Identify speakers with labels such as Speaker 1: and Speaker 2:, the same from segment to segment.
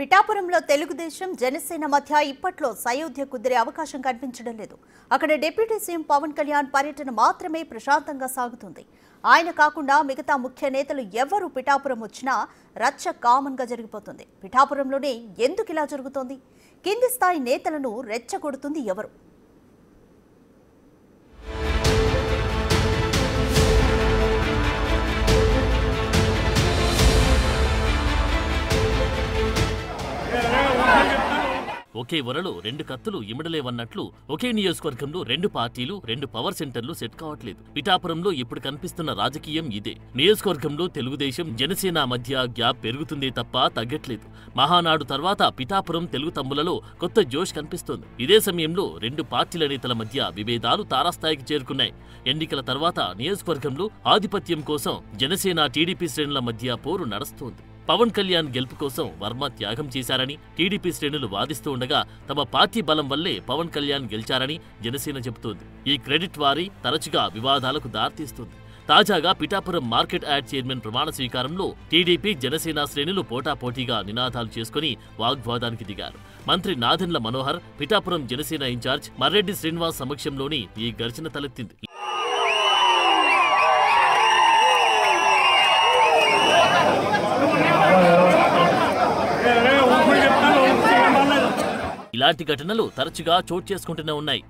Speaker 1: పిఠాపురంలో తెలుగుదేశం జనసేన మధ్య ఇప్పట్లో సయోధ్య కుదిరే అవకాశం కనిపించడం లేదు. అక్కడ డిప్యూటీ సీఎం పవన్ కళ్యాణ్ పర్యటన మాత్రమే ప్రశాంతంగా సాగుతుంది. ఆయన కాకుండా మిగతా ముఖ్య నేతలు ఎవరు పిఠాపురం వచ్చినా రచ్చ కామన్ గా జరిగిపోతుంది. పిఠాపురంలోనే ఎందుకు ఇలా జరుగుతోంది? కింది స్థాయి నేతలను రెచ్చగొడుతుంది ఎవరు?
Speaker 2: ఒకే వరలో రెండు కత్తులు ఇమడలేవన్నట్లు ఒకే నియోజకవర్గంలో రెండు పార్టీలు, రెండు పవర్ సెంటర్లు సెట్ కావట్లేదు. పిఠాపురంలో ఇప్పుడు కనిపిస్తున్న రాజకీయం ఇదే. నియోజకవర్గంలో తెలుగుదేశం జనసేన మధ్య గ్యాప్ పెరుగుతుందే తప్ప తగ్గట్లేదు. మహానాడు తర్వాత పిఠాపురం తెలుగు తమ్ములలో కొత్త జోష్ కనిపిస్తోంది. ఇదే సమయంలో రెండు పార్టీల నేతల మధ్య విభేదాలు తారాస్థాయికి చేరుకున్నాయి. ఎన్నికల తర్వాత నియోజకవర్గంలో ఆధిపత్యం కోసం జనసేన టీడీపీ శ్రేణుల మధ్య పోరు నడుస్తోంది. పవన్ కళ్యాణ్ గెలుపు కోసం వర్మ త్యాగం చేశారని టీడీపీ శ్రేణులు వాదిస్తూ ఉండగా తమ పార్టీ బలం వల్లే పవన్ కళ్యాణ్ గెలిచారని జనసేన చెబుతోంది. ఈ క్రెడిట్ వారి తరచుగా వివాదాలకు దారితీస్తుంది. తాజాగా పిఠాపురం మార్కెట్ యార్డ్ చైర్మన్ ప్రమాణ స్వీకారంలో టీడీపీ జనసేన శ్రేణులు పోటాపోటీగా నినాదాలు చేసుకుని వాగ్వాదానికి దిగారు. మంత్రి నాదెండ్ల మనోహర్, పిఠాపురం జనసేన ఇన్ఛార్జ్ మర్రెడ్డి శ్రీనివాస్ సమక్షంలోని ఈ ఘర్షణ తలెత్తింది. ఇలాంటి ఘటనలు తరచుగా చోటు చేసుకుంటూనే ఉన్నాయి.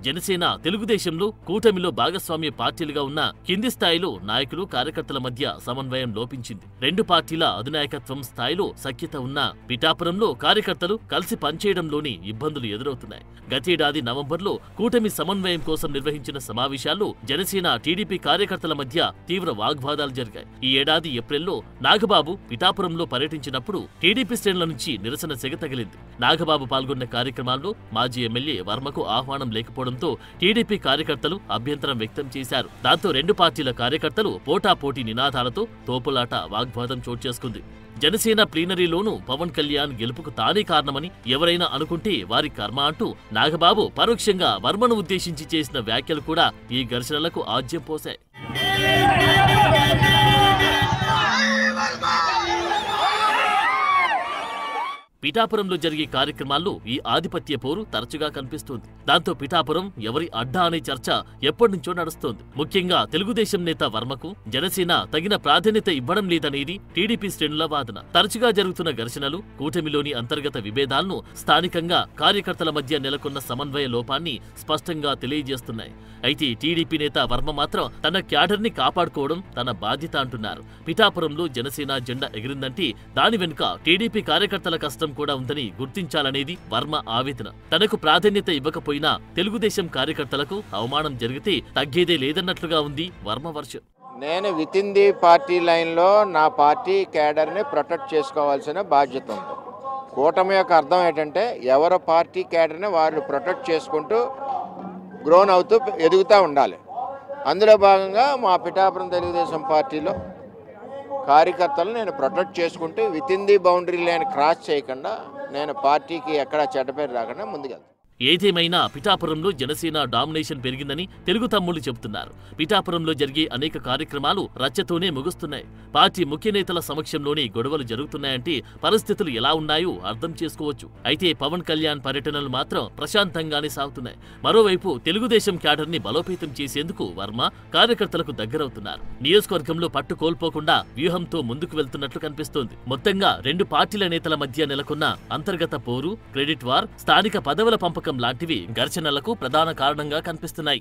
Speaker 2: జనసేన తెలుగుదేశంలో కూటమిలో భాగస్వామ్య పార్టీలుగా ఉన్న కింది స్థాయిలో నాయకులు, కార్యకర్తల మధ్య సమన్వయం లోపించింది. రెండు పార్టీల అధినాయకత్వం స్థాయిలో సఖ్యత ఉన్న పిఠాపురంలో కార్యకర్తలు కలిసి పనిచేయడంలోని ఇబ్బందులు ఎదురవుతున్నాయి. గతేడాది నవంబర్లో కూటమి సమన్వయం కోసం నిర్వహించిన సమావేశాల్లో జనసేన టీడీపీ కార్యకర్తల మధ్య తీవ్ర వాగ్వాదాలు జరిగాయి. ఈ ఏడాది ఏప్రిల్లో నాగబాబు పిఠాపురంలో పర్యటించినప్పుడు టీడీపీ శ్రేణుల నుంచి నిరసన సెగ తగిలింది. నాగబాబు పాల్గొన్న కార్యక్రమాల్లో మాజీ ఎమ్మెల్యే వర్మకు ఆహ్వానం లేకపోవడంతో టీడీపీ కార్యకర్తలు అభ్యంతరం వ్యక్తం చేశారు. దాంతో రెండు పార్టీల కార్యకర్తలు పోటాపోటీ నినాదాలతో తోపులాట, వాగ్వాదం చోటు చేసుకుంది. జనసేన ప్లీనరీలోనూ పవన్ కళ్యాణ్ గెలుపుకు తానే కారణమని ఎవరైనా అనుకుంటే వారి కర్మ అంటూ నాగబాబు పరోక్షంగా వర్మను ఉద్దేశించి చేసిన వ్యాఖ్యలు కూడా ఈ ఘర్షణలకు ఆజ్యం పోశాయి. పిఠాపురంలో జరిగే కార్యక్రమాల్లో ఈ ఆధిపత్య పోరు తరచుగా కనిపిస్తోంది. దాంతో పిఠాపురం ఎవరి అడ్డా అనే చర్చ ఎప్పటినుంచో నడుస్తోంది. ముఖ్యంగా తెలుగుదేశం నేత వర్మకు జనసేన తగిన ప్రాధాన్యత ఇవ్వడం లేదనేది టీడీపీ శ్రేణుల వాదన. తరచుగా జరుగుతున్న ఘర్షణలు, కూటమిలోని అంతర్గత విభేదాలను, స్థానికంగా కార్యకర్తల మధ్య నెలకొన్న సమన్వయ లోపాన్ని స్పష్టంగా తెలియజేస్తున్నాయి. అయితే టీడీపీ నేత వర్మ మాత్రం తన క్యాడర్ని కాపాడుకోవడం తన బాధ్యత అంటున్నారు. పిఠాపురంలో జనసేన జెండా ఎగిరిందంటే దాని వెనుక టీడీపీ కార్యకర్తల కష్టం కూడా ఉందని గుర్తించాలనేది వర్మ ఆవేదన. తనకు ప్రాధాన్యత ఇవ్వకపోయినా తెలుగుదేశం కార్యకర్తలకు అవమానం జరిగితే తగ్గేదే లేదన్నట్లుగా ఉంది వర్మ వర్షం.
Speaker 3: నేను విత్ ఇన్ ది పార్టీ లైన్లో నా పార్టీ క్యాడర్ని ప్రొటెక్ట్ చేసుకోవాల్సిన బాధ్యత ఉంది. కూటమి యొక్క అర్థం ఏంటంటే ఎవరి పార్టీ క్యాడర్ని వారు ప్రొటెక్ట్ చేసుకుంటూ గ్రోన్ అవుతూ ఎదుగుతూ ఉండాలి. అందులో భాగంగా మా పిఠాపురం తెలుగుదేశం పార్టీలో కార్యకర్తలు నేను ప్రొటెక్ట్ చేసుకుంటూ with in the boundary line cross చేయకుండా నేను పార్టీకి ఎక్కడా చెడ్డ పేరు రాకుండా ముందుకెళ్తాను.
Speaker 2: ఏదేమైనా పిఠాపురంలో జనసేన డామినేషన్ పెరిగిందని తెలుగు తమ్ముళ్లు చెబుతున్నారు. పిఠాపురంలో జరిగే అనేక కార్యక్రమాలు రచ్చతోనే ముగుస్తున్నాయి. పార్టీ ముఖ్య నేతల సమక్షంలోనే గొడవలు జరుగుతున్నాయంటే పరిస్థితులు ఎలా ఉన్నాయో అర్థం చేసుకోవచ్చు. అయితే పవన్ కళ్యాణ్ పర్యటనలు మాత్రం ప్రశాంతంగానే సాగుతున్నాయి. మరోవైపు తెలుగుదేశం క్యాడర్ని బలోపేతం చేసేందుకు వర్మ కార్యకర్తలకు దగ్గరవుతున్నారు. నియోజకవర్గంలో పట్టు కోల్పోకుండా వ్యూహంతో ముందుకు వెళ్తున్నట్లు కనిపిస్తోంది. మొత్తంగా రెండు పార్టీల నేతల మధ్య నెలకొన్న అంతర్గత పోరు, క్రెడిట్ వార్, స్థానిక పదవుల పంపకం లాంటివి ఘర్షణలకు ప్రధాన కారణంగా కనిపిస్తున్నాయి.